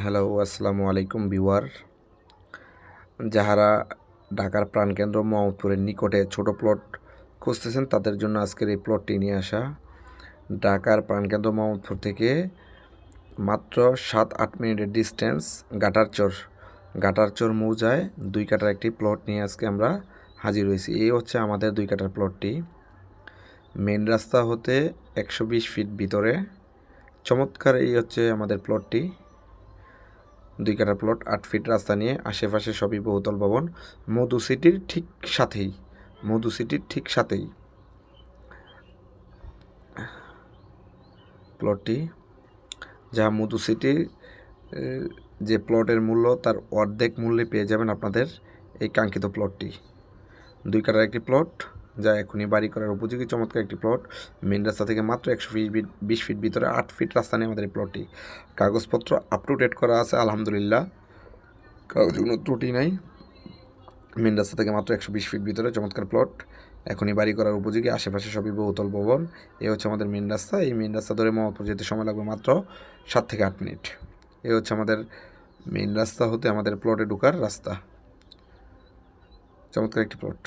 Hello, আসসালামু আলাইকুম viewer. যাহারা ঢাকার প্রাণকেন্দ্র মোহাম্মদপুরের নিকটে ছোট প্লট খুঁজতেছেন তাদের জন্য আজকের এই প্লটটি নিয়ে আসা। ঢাকার প্রাণকেন্দ্র মোহাম্মদপুর থেকে মাত্র 7-8 মিনিটের ডিস্টেন্স গাটারচর মৌজায় 2 কাঠার একটি প্লট নিয়ে আজকে আমরা হাজির হয়েছি। এই হচ্ছে আমাদের 2 কাঠার প্লটটি। মেন রাস্তা হতে 120 ফিট ভিতরে চমৎকার এই হচ্ছে আমাদের প্লটটি। 2 কাঠা প্লট, 8 ফিট রাস্তা নিয়ে, আশেপাশে সবই বহুতল ভবন। মধু সিটির ঠিক সাথেই প্লটটি, যা মধু সিটির যে প্লটের মূল্য তার অর্ধেক মূল্যে পেয়ে যাবেন আপনাদের এই কাঙ্ক্ষিত প্লটটি। 2 কাঠার একটি প্লট, যা এখনই বাড়ি করার উপযোগী চমৎকার একটি প্লট। মেন রাস্তা থেকে মাত্র 120 ফিট ভিতরে 8 ফিট রাস্তা নিয়ে আমাদের এই প্লটটি। কাগজপত্র আপ টু ডেট করা আছে আলহামদুলিল্লাহ, কাগজে কোনো ত্রুটি নাই। মেন রাস্তা থেকে মাত্র 120 ফিট ভিতরে চমৎকার প্লট, এখনই বাড়ি করার উপযোগী, আশেপাশে সবই বহুতল ভবন। এই হচ্ছে আমাদের মেন রাস্তা। এই মেন রাস্তা ধরে মোহাম্মদপুর যেতে সময় লাগবে মাত্র 7 থেকে 8 মিনিট। এই হচ্ছে আমাদের মেন রাস্তা হতে আমাদের প্লটে ঢোকার রাস্তা। চমৎকার একটি প্লট।